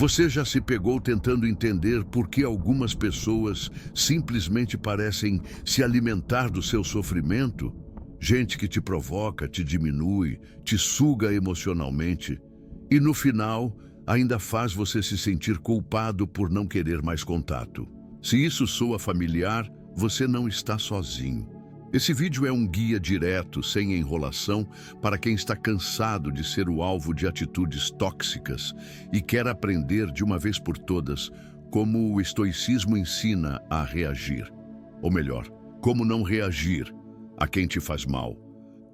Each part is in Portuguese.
Você já se pegou tentando entender por que algumas pessoas simplesmente parecem se alimentar do seu sofrimento? Gente que te provoca, te diminui, te suga emocionalmente e no final ainda faz você se sentir culpado por não querer mais contato. Se isso soa familiar, você não está sozinho. Esse vídeo é um guia direto, sem enrolação, para quem está cansado de ser o alvo de atitudes tóxicas e quer aprender de uma vez por todas como o estoicismo ensina a reagir. Ou melhor, como não reagir a quem te faz mal.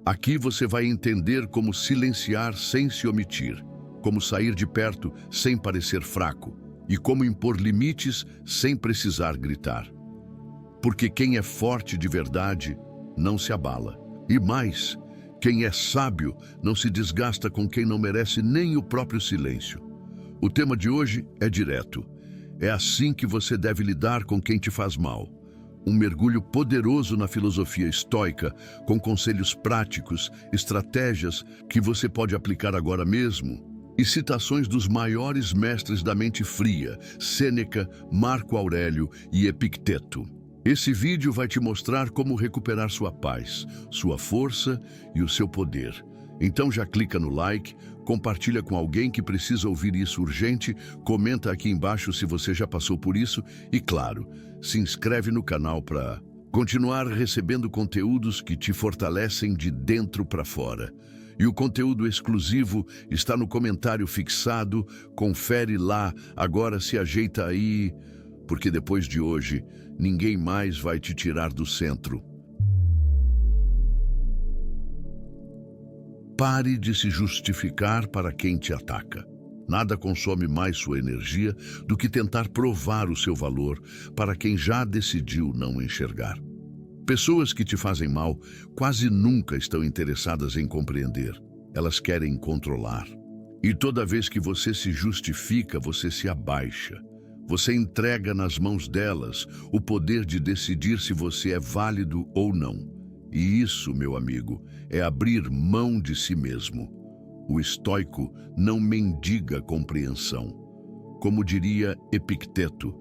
Aqui você vai entender como silenciar sem se omitir, como sair de perto sem parecer fraco e como impor limites sem precisar gritar. Porque quem é forte de verdade não se abala. E mais, quem é sábio não se desgasta com quem não merece nem o próprio silêncio. O tema de hoje é direto. É assim que você deve lidar com quem te faz mal. Um mergulho poderoso na filosofia estoica, com conselhos práticos, estratégias que você pode aplicar agora mesmo, e citações dos maiores mestres da mente fria, Sêneca, Marco Aurélio e Epicteto. Esse vídeo vai te mostrar como recuperar sua paz, sua força e o seu poder. Então já clica no like, compartilha com alguém que precisa ouvir isso urgente, comenta aqui embaixo se você já passou por isso e, claro, se inscreve no canal para continuar recebendo conteúdos que te fortalecem de dentro para fora. E o conteúdo exclusivo está no comentário fixado, confere lá, agora se ajeita aí, porque depois de hoje, ninguém mais vai te tirar do centro. Pare de se justificar para quem te ataca. Nada consome mais sua energia do que tentar provar o seu valor para quem já decidiu não enxergar. Pessoas que te fazem mal quase nunca estão interessadas em compreender. Elas querem controlar. E toda vez que você se justifica, você se abaixa. Você entrega nas mãos delas o poder de decidir se você é válido ou não. E isso, meu amigo, é abrir mão de si mesmo. O estoico não mendiga compreensão. Como diria Epicteto,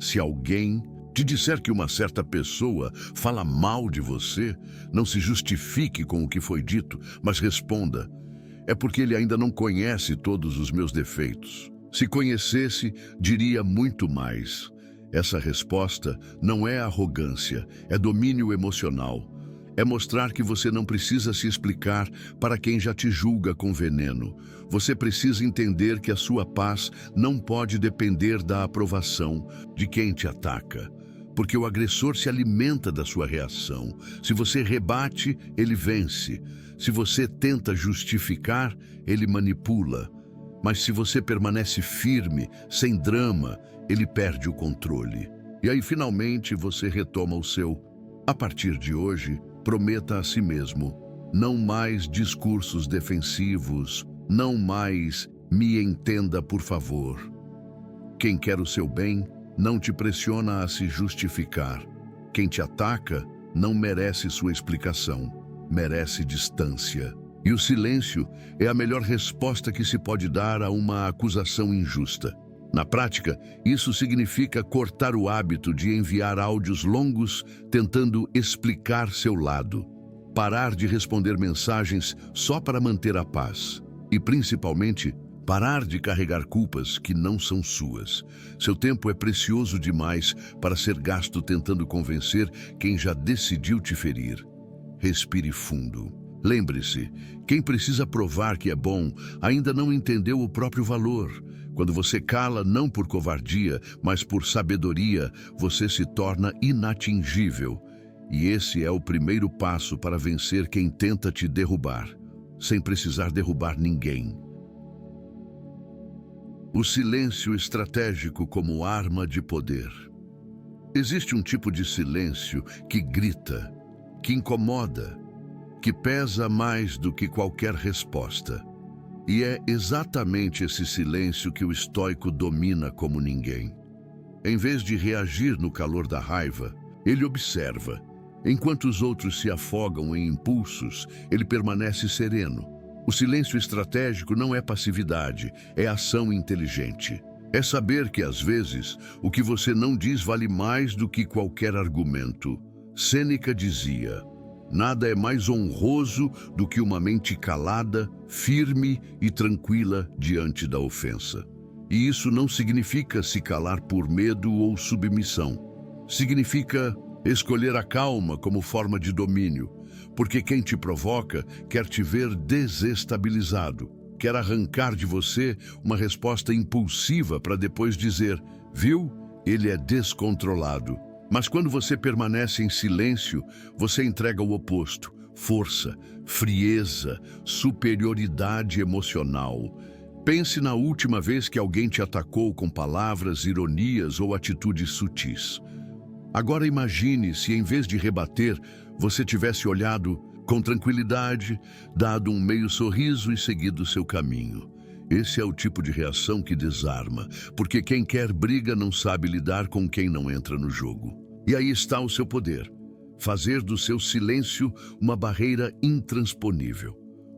se alguém te disser que uma certa pessoa fala mal de você, não se justifique com o que foi dito, mas responda, é porque ele ainda não conhece todos os meus defeitos. Se conhecesse, diria muito mais. Essa resposta não é arrogância, é domínio emocional. É mostrar que você não precisa se explicar para quem já te julga com veneno. Você precisa entender que a sua paz não pode depender da aprovação de quem te ataca. Porque o agressor se alimenta da sua reação. Se você rebate, ele vence. Se você tenta justificar, ele manipula. Mas se você permanece firme, sem drama, ele perde o controle. E aí, finalmente, você retoma o seu. A partir de hoje, prometa a si mesmo, não mais discursos defensivos, não mais me entenda por favor. Quem quer o seu bem, não te pressiona a se justificar. Quem te ataca, não merece sua explicação, merece distância. E o silêncio é a melhor resposta que se pode dar a uma acusação injusta. Na prática, isso significa cortar o hábito de enviar áudios longos tentando explicar seu lado. Parar de responder mensagens só para manter a paz. E, principalmente, parar de carregar culpas que não são suas. Seu tempo é precioso demais para ser gasto tentando convencer quem já decidiu te ferir. Respire fundo. Lembre-se, quem precisa provar que é bom ainda não entendeu o próprio valor. Quando você cala não por covardia, mas por sabedoria, você se torna inatingível. E esse é o primeiro passo para vencer quem tenta te derrubar, sem precisar derrubar ninguém. O silêncio estratégico como arma de poder. Existe um tipo de silêncio que grita, que incomoda, que pesa mais do que qualquer resposta. E é exatamente esse silêncio que o estoico domina como ninguém. Em vez de reagir no calor da raiva, ele observa. Enquanto os outros se afogam em impulsos, ele permanece sereno. O silêncio estratégico não é passividade, é ação inteligente. É saber que, às vezes, o que você não diz vale mais do que qualquer argumento. Sêneca dizia: nada é mais honroso do que uma mente calada, firme e tranquila diante da ofensa. E isso não significa se calar por medo ou submissão. Significa escolher a calma como forma de domínio, porque quem te provoca quer te ver desestabilizado, quer arrancar de você uma resposta impulsiva para depois dizer: viu, ele é descontrolado. Mas quando você permanece em silêncio, você entrega o oposto: força, frieza, superioridade emocional. Pense na última vez que alguém te atacou com palavras, ironias ou atitudes sutis. Agora imagine se, em vez de rebater, você tivesse olhado com tranquilidade, dado um meio sorriso e seguido seu caminho. Esse é o tipo de reação que desarma, porque quem quer briga não sabe lidar com quem não entra no jogo. E aí está o seu poder: fazer do seu silêncio uma barreira intransponível.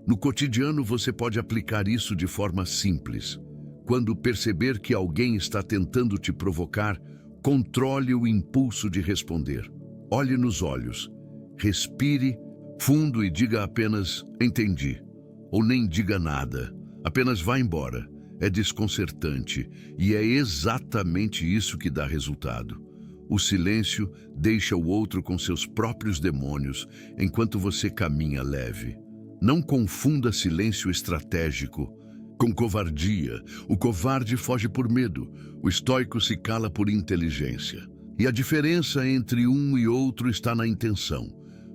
No cotidiano você pode aplicar isso de forma simples. Quando perceber que alguém está tentando te provocar, controle o impulso de responder. Olhe nos olhos, respire fundo e diga apenas: entendi. Ou nem diga nada, apenas vá embora. É desconcertante e é exatamente isso que dá resultado. O silêncio deixa o outro com seus próprios demônios, enquanto você caminha leve. Não confunda silêncio estratégico com covardia. O covarde foge por medo, o estoico se cala por inteligência. E a diferença entre um e outro está na intenção.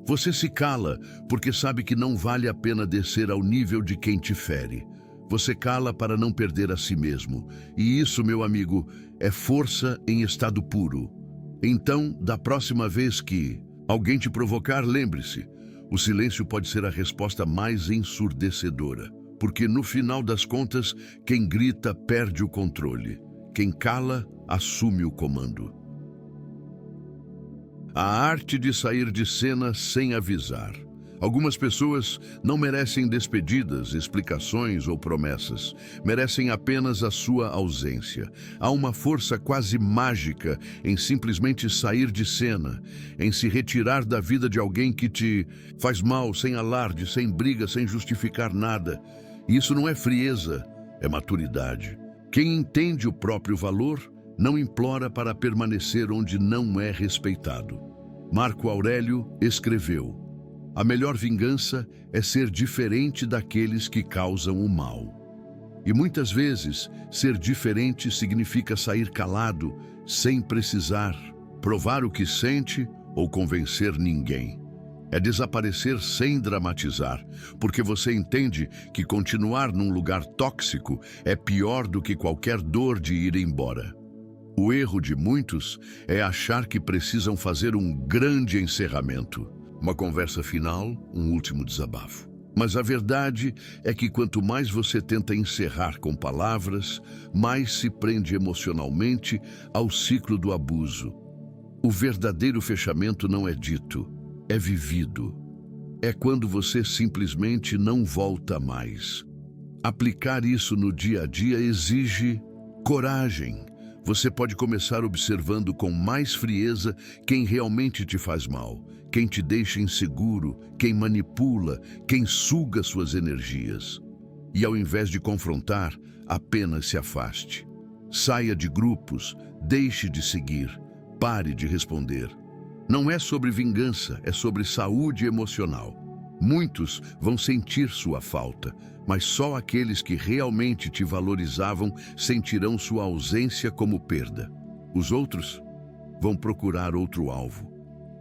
Você se cala porque sabe que não vale a pena descer ao nível de quem te fere. Você cala para não perder a si mesmo. E isso, meu amigo, é força em estado puro. Então, da próxima vez que alguém te provocar, lembre-se: o silêncio pode ser a resposta mais ensurdecedora. Porque, no final das contas, quem grita perde o controle. Quem cala assume o comando. A arte de sair de cena sem avisar. Algumas pessoas não merecem despedidas, explicações ou promessas. Merecem apenas a sua ausência. Há uma força quase mágica em simplesmente sair de cena, em se retirar da vida de alguém que te faz mal, sem alarde, sem briga, sem justificar nada. E isso não é frieza, é maturidade. Quem entende o próprio valor não implora para permanecer onde não é respeitado. Marco Aurélio escreveu: a melhor vingança é ser diferente daqueles que causam o mal. E muitas vezes, ser diferente significa sair calado, sem precisar provar o que sente ou convencer ninguém. É desaparecer sem dramatizar, porque você entende que continuar num lugar tóxico é pior do que qualquer dor de ir embora. O erro de muitos é achar que precisam fazer um grande encerramento. Uma conversa final, um último desabafo. Mas a verdade é que quanto mais você tenta encerrar com palavras, mais se prende emocionalmente ao ciclo do abuso. O verdadeiro fechamento não é dito, é vivido. É quando você simplesmente não volta mais. Aplicar isso no dia a dia exige coragem. Você pode começar observando com mais frieza quem realmente te faz mal, quem te deixa inseguro, quem manipula, quem suga suas energias. E ao invés de confrontar, apenas se afaste. Saia de grupos, deixe de seguir, pare de responder. Não é sobre vingança, é sobre saúde emocional. Muitos vão sentir sua falta, mas só aqueles que realmente te valorizavam sentirão sua ausência como perda. Os outros vão procurar outro alvo.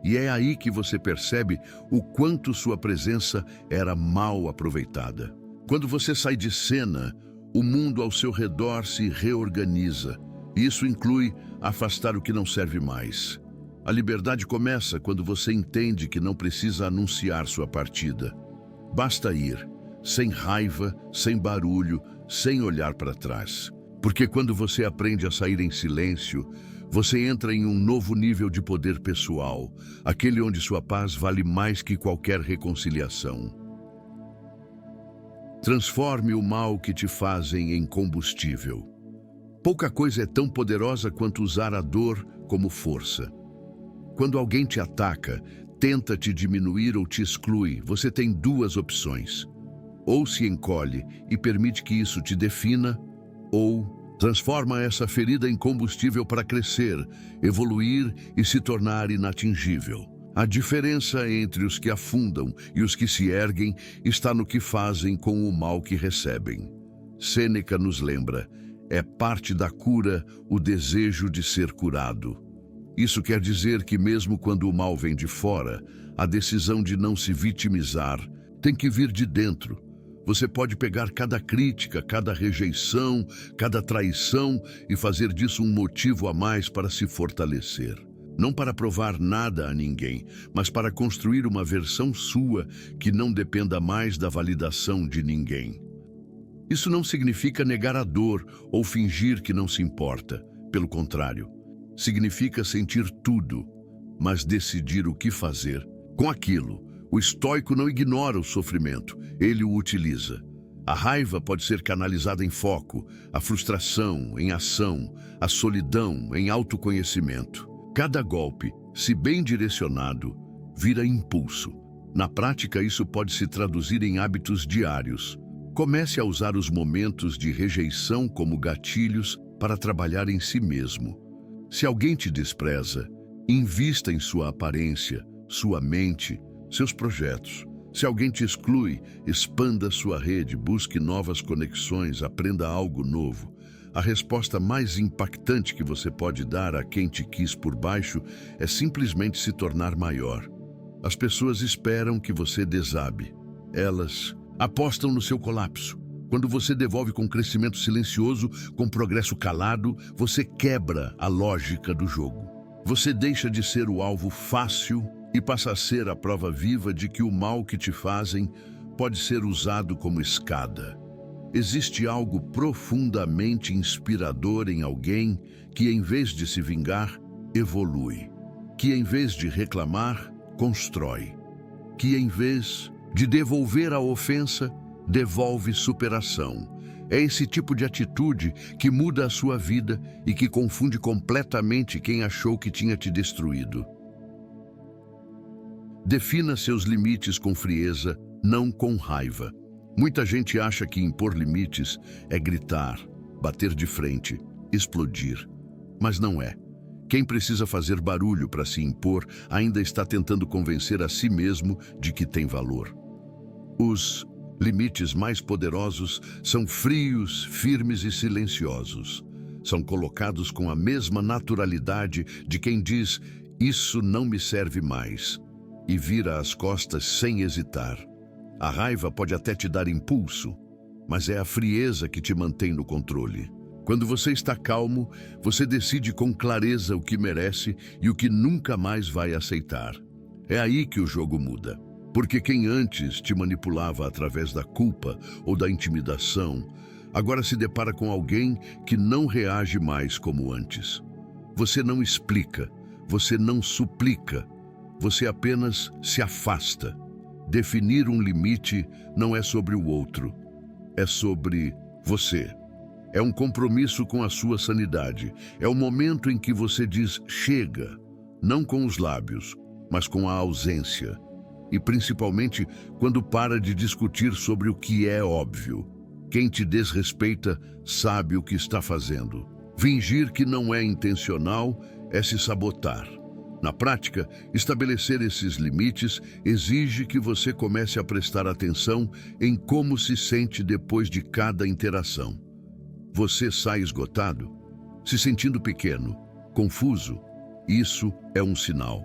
E é aí que você percebe o quanto sua presença era mal aproveitada. Quando você sai de cena, o mundo ao seu redor se reorganiza. Isso inclui afastar o que não serve mais. A liberdade começa quando você entende que não precisa anunciar sua partida. Basta ir, sem raiva, sem barulho, sem olhar para trás. Porque quando você aprende a sair em silêncio, você entra em um novo nível de poder pessoal, aquele onde sua paz vale mais que qualquer reconciliação. Transforme o mal que te fazem em combustível. Pouca coisa é tão poderosa quanto usar a dor como força. Quando alguém te ataca, tenta te diminuir ou te exclui, você tem duas opções. Ou se encolhe e permite que isso te defina, ou transforma essa ferida em combustível para crescer, evoluir e se tornar inatingível. A diferença entre os que afundam e os que se erguem está no que fazem com o mal que recebem. Sêneca nos lembra: é parte da cura o desejo de ser curado. Isso quer dizer que mesmo quando o mal vem de fora, a decisão de não se vitimizar tem que vir de dentro. Você pode pegar cada crítica, cada rejeição, cada traição e fazer disso um motivo a mais para se fortalecer. Não para provar nada a ninguém, mas para construir uma versão sua que não dependa mais da validação de ninguém. Isso não significa negar a dor ou fingir que não se importa. Pelo contrário, significa sentir tudo, mas decidir o que fazer com aquilo. O estoico não ignora o sofrimento, ele o utiliza. A raiva pode ser canalizada em foco, a frustração em ação, a solidão em autoconhecimento. Cada golpe, se bem direcionado, vira impulso. Na prática, isso pode se traduzir em hábitos diários. Comece a usar os momentos de rejeição como gatilhos para trabalhar em si mesmo. Se alguém te despreza, invista em sua aparência, sua mente, seus projetos. Se alguém te exclui, expanda sua rede, busque novas conexões, aprenda algo novo. A resposta mais impactante que você pode dar a quem te quis por baixo é simplesmente se tornar maior. As pessoas esperam que você desabe. Elas apostam no seu colapso. Quando você devolve com crescimento silencioso, com progresso calado, você quebra a lógica do jogo. Você deixa de ser o alvo fácil e passa a ser a prova viva de que o mal que te fazem pode ser usado como escada. Existe algo profundamente inspirador em alguém que, em vez de se vingar, evolui. Que, em vez de reclamar, constrói. Que, em vez de devolver a ofensa, devolve superação. É esse tipo de atitude que muda a sua vida e que confunde completamente quem achou que tinha te destruído. Defina seus limites com frieza, não com raiva. Muita gente acha que impor limites é gritar, bater de frente, explodir. Mas não é. Quem precisa fazer barulho para se impor ainda está tentando convencer a si mesmo de que tem valor. Os limites mais poderosos são frios, firmes e silenciosos. São colocados com a mesma naturalidade de quem diz: "Isso não me serve mais", e vira as costas sem hesitar. A raiva pode até te dar impulso, mas é a frieza que te mantém no controle. Quando você está calmo, você decide com clareza o que merece e o que nunca mais vai aceitar. É aí que o jogo muda. Porque quem antes te manipulava através da culpa ou da intimidação, agora se depara com alguém que não reage mais como antes. Você não explica, você não suplica, você apenas se afasta. Definir um limite não é sobre o outro, é sobre você. É um compromisso com a sua sanidade. É o momento em que você diz chega, não com os lábios, mas com a ausência. E principalmente quando para de discutir sobre o que é óbvio. Quem te desrespeita sabe o que está fazendo. Fingir que não é intencional é se sabotar. Na prática, estabelecer esses limites exige que você comece a prestar atenção em como se sente depois de cada interação. Você sai esgotado, se sentindo pequeno, confuso? Isso é um sinal.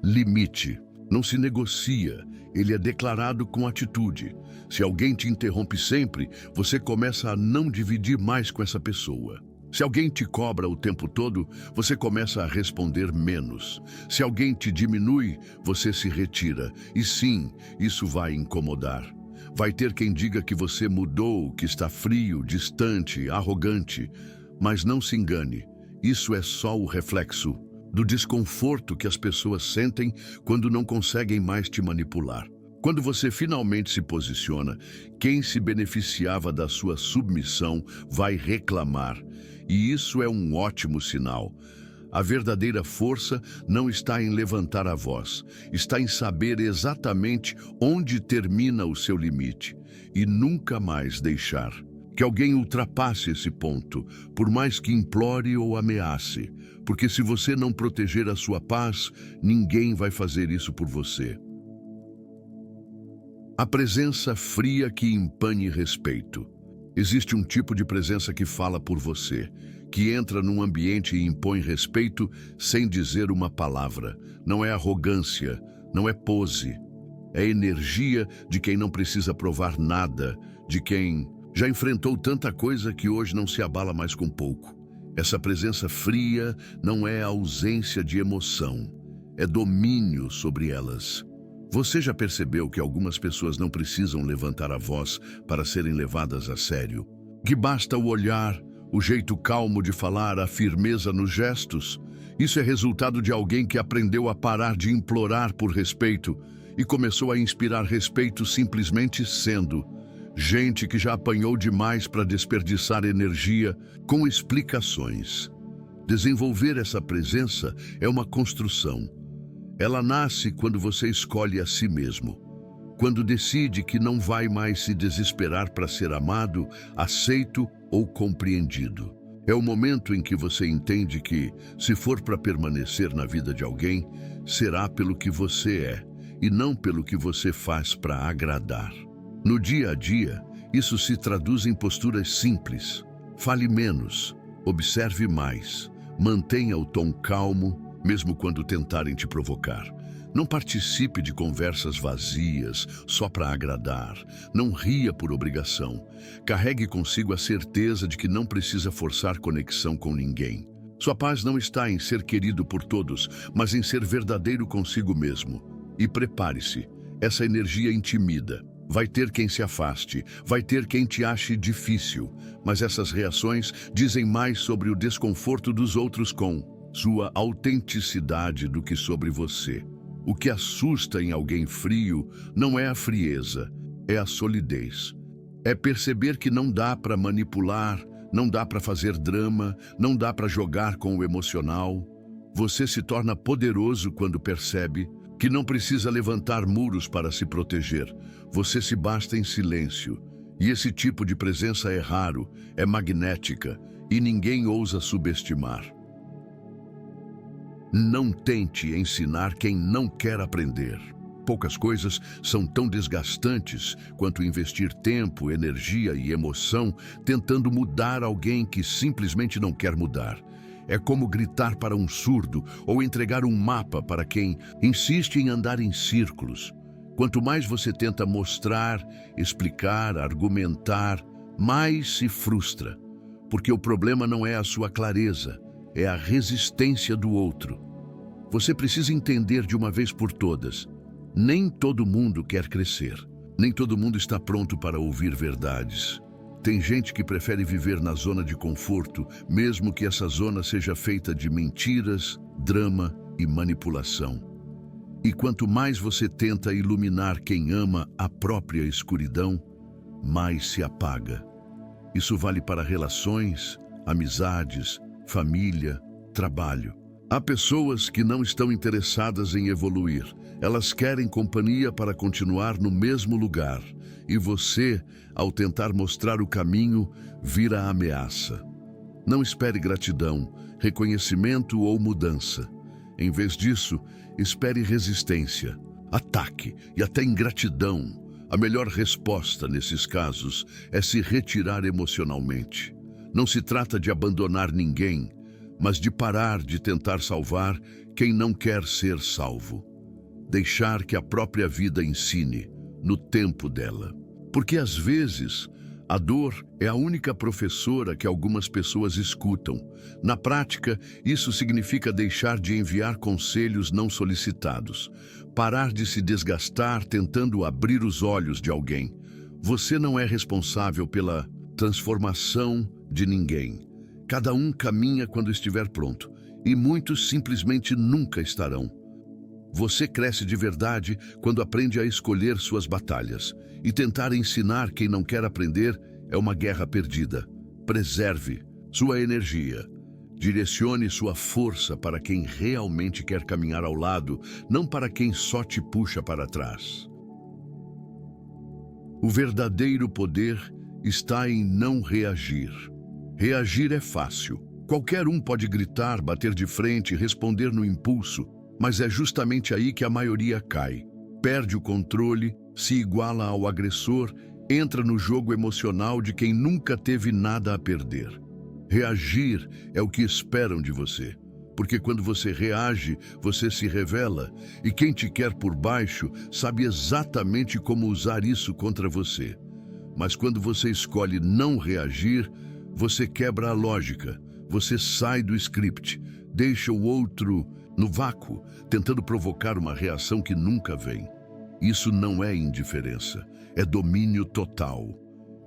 Limite não se negocia, ele é declarado com atitude. Se alguém te interrompe sempre, você começa a não dividir mais com essa pessoa. Se alguém te cobra o tempo todo, você começa a responder menos. Se alguém te diminui, você se retira. E sim, isso vai incomodar. Vai ter quem diga que você mudou, que está frio, distante, arrogante. Mas não se engane, isso é só o reflexo do desconforto que as pessoas sentem quando não conseguem mais te manipular. Quando você finalmente se posiciona, quem se beneficiava da sua submissão vai reclamar, e isso é um ótimo sinal. A verdadeira força não está em levantar a voz, está em saber exatamente onde termina o seu limite e nunca mais deixar que alguém ultrapasse esse ponto, por mais que implore ou ameace, porque se você não proteger a sua paz, ninguém vai fazer isso por você. A presença fria que impõe respeito. Existe um tipo de presença que fala por você, que entra num ambiente e impõe respeito sem dizer uma palavra. Não é arrogância, não é pose. É energia de quem não precisa provar nada, de quem já enfrentou tanta coisa que hoje não se abala mais com pouco. Essa presença fria não é ausência de emoção, é domínio sobre elas. Você já percebeu que algumas pessoas não precisam levantar a voz para serem levadas a sério? Que basta o olhar, o jeito calmo de falar, a firmeza nos gestos? Isso é resultado de alguém que aprendeu a parar de implorar por respeito e começou a inspirar respeito simplesmente sendo. Gente que já apanhou demais para desperdiçar energia com explicações. Desenvolver essa presença é uma construção. Ela nasce quando você escolhe a si mesmo. Quando decide que não vai mais se desesperar para ser amado, aceito ou compreendido. É o momento em que você entende que, se for para permanecer na vida de alguém, será pelo que você é e não pelo que você faz para agradar. No dia a dia, isso se traduz em posturas simples. Fale menos, observe mais, mantenha o tom calmo, mesmo quando tentarem te provocar. Não participe de conversas vazias só para agradar. Não ria por obrigação. Carregue consigo a certeza de que não precisa forçar conexão com ninguém. Sua paz não está em ser querido por todos, mas em ser verdadeiro consigo mesmo. E prepare-se, essa energia intimida. Vai ter quem se afaste, vai ter quem te ache difícil, mas essas reações dizem mais sobre o desconforto dos outros com sua autenticidade do que sobre você. O que assusta em alguém frio não é a frieza, é a solidez. É perceber que não dá para manipular, não dá para fazer drama, não dá para jogar com o emocional. Você se torna poderoso quando percebe que não precisa levantar muros para se proteger. Você se basta em silêncio. E esse tipo de presença é raro, é magnética, e ninguém ousa subestimar. Não tente ensinar quem não quer aprender. Poucas coisas são tão desgastantes quanto investir tempo, energia e emoção tentando mudar alguém que simplesmente não quer mudar. É como gritar para um surdo ou entregar um mapa para quem insiste em andar em círculos. Quanto mais você tenta mostrar, explicar, argumentar, mais se frustra. Porque o problema não é a sua clareza, é a resistência do outro. Você precisa entender de uma vez por todas. Nem todo mundo quer crescer. Nem todo mundo está pronto para ouvir verdades. Tem gente que prefere viver na zona de conforto, mesmo que essa zona seja feita de mentiras, drama e manipulação. E quanto mais você tenta iluminar quem ama a própria escuridão, mais se apaga. Isso vale para relações, amizades, família, trabalho. Há pessoas que não estão interessadas em evoluir. Elas querem companhia para continuar no mesmo lugar. E você, ao tentar mostrar o caminho, vira ameaça. Não espere gratidão, reconhecimento ou mudança. Em vez disso, espere resistência, ataque e até ingratidão. A melhor resposta nesses casos é se retirar emocionalmente. Não se trata de abandonar ninguém, mas de parar de tentar salvar quem não quer ser salvo. Deixar que a própria vida ensine, no tempo dela. Porque às vezes, a dor é a única professora que algumas pessoas escutam. Na prática, isso significa deixar de enviar conselhos não solicitados. Parar de se desgastar tentando abrir os olhos de alguém. Você não é responsável pela transformação de ninguém. Cada um caminha quando estiver pronto, e muitos simplesmente nunca estarão. Você cresce de verdade quando aprende a escolher suas batalhas. E tentar ensinar quem não quer aprender é uma guerra perdida. Preserve sua energia. Direcione sua força para quem realmente quer caminhar ao lado, não para quem só te puxa para trás. O verdadeiro poder está em não reagir. Reagir é fácil. Qualquer um pode gritar, bater de frente, responder no impulso, mas é justamente aí que a maioria cai. Perde o controle, se iguala ao agressor, entra no jogo emocional de quem nunca teve nada a perder. Reagir é o que esperam de você, porque quando você reage, você se revela, e quem te quer por baixo sabe exatamente como usar isso contra você. Mas quando você escolhe não reagir, você quebra a lógica, você sai do script, deixa o outro no vácuo, tentando provocar uma reação que nunca vem. Isso não é indiferença, é domínio total.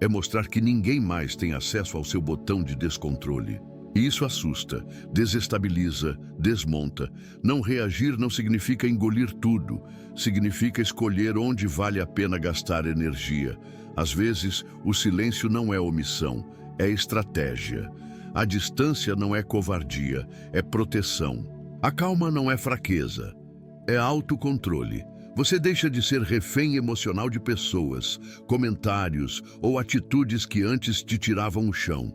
É mostrar que ninguém mais tem acesso ao seu botão de descontrole. E isso assusta, desestabiliza, desmonta. Não reagir não significa engolir tudo. Significa escolher onde vale a pena gastar energia. Às vezes, o silêncio não é omissão, é estratégia. A distância não é covardia, é proteção. A calma não é fraqueza, é autocontrole. Você deixa de ser refém emocional de pessoas, comentários ou atitudes que antes te tiravam o chão.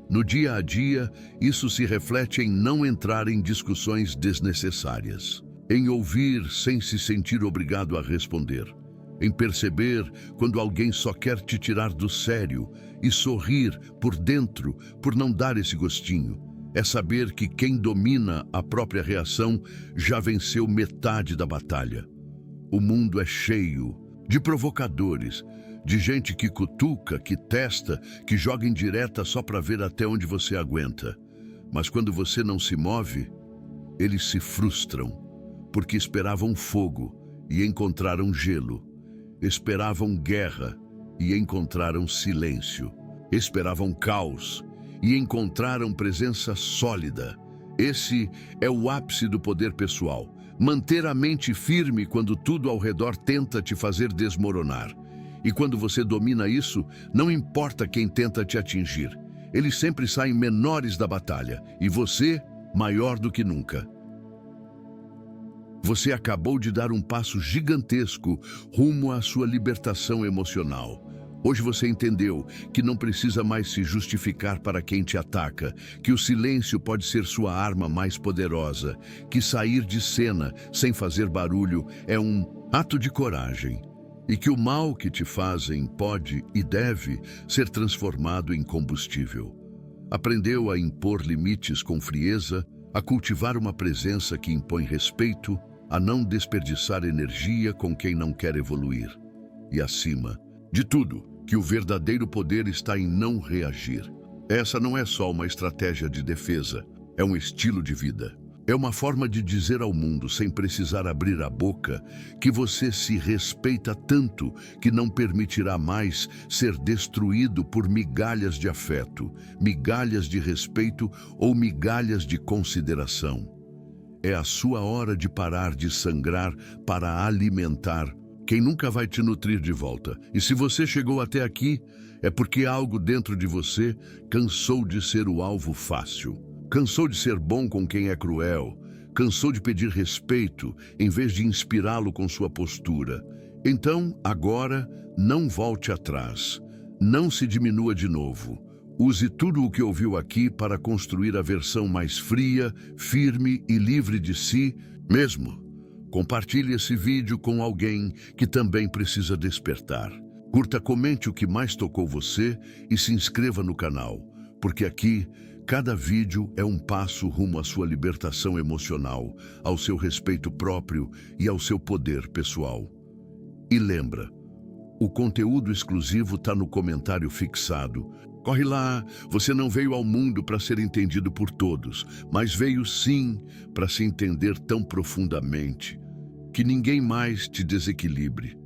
No dia a dia, isso se reflete em não entrar em discussões desnecessárias, em ouvir sem se sentir obrigado a responder, em perceber quando alguém só quer te tirar do sério e sorrir por dentro por não dar esse gostinho. É saber que quem domina a própria reação já venceu metade da batalha. O mundo é cheio de provocadores, de gente que cutuca, que testa, que joga indireta só para ver até onde você aguenta. Mas quando você não se move, eles se frustram, porque esperavam fogo e encontraram gelo. Esperavam guerra e encontraram silêncio. Esperavam caos e encontraram presença sólida. Esse é o ápice do poder pessoal. Manter a mente firme quando tudo ao redor tenta te fazer desmoronar. E quando você domina isso, não importa quem tenta te atingir. Eles sempre saem menores da batalha e você, maior do que nunca. Você acabou de dar um passo gigantesco rumo à sua libertação emocional. Hoje você entendeu que não precisa mais se justificar para quem te ataca, que o silêncio pode ser sua arma mais poderosa, que sair de cena sem fazer barulho é um ato de coragem, e que o mal que te fazem pode e deve ser transformado em combustível. Aprendeu a impor limites com frieza, a cultivar uma presença que impõe respeito, a não desperdiçar energia com quem não quer evoluir. E acima de tudo, que o verdadeiro poder está em não reagir. Essa não é só uma estratégia de defesa, é um estilo de vida. É uma forma de dizer ao mundo, sem precisar abrir a boca, que você se respeita tanto que não permitirá mais ser destruído por migalhas de afeto, migalhas de respeito ou migalhas de consideração. É a sua hora de parar de sangrar para alimentar quem nunca vai te nutrir de volta. E se você chegou até aqui, é porque algo dentro de você cansou de ser o alvo fácil. Cansou de ser bom com quem é cruel. Cansou de pedir respeito em vez de inspirá-lo com sua postura. Então, agora, não volte atrás. Não se diminua de novo. Use tudo o que ouviu aqui para construir a versão mais fria, firme e livre de si mesmo. Compartilhe esse vídeo com alguém que também precisa despertar. Curta, comente o que mais tocou você e se inscreva no canal, porque aqui, cada vídeo é um passo rumo à sua libertação emocional, ao seu respeito próprio e ao seu poder pessoal. E lembra, o conteúdo exclusivo está no comentário fixado. Corre lá, você não veio ao mundo para ser entendido por todos, mas veio sim para se entender tão profundamente que ninguém mais te desequilibre.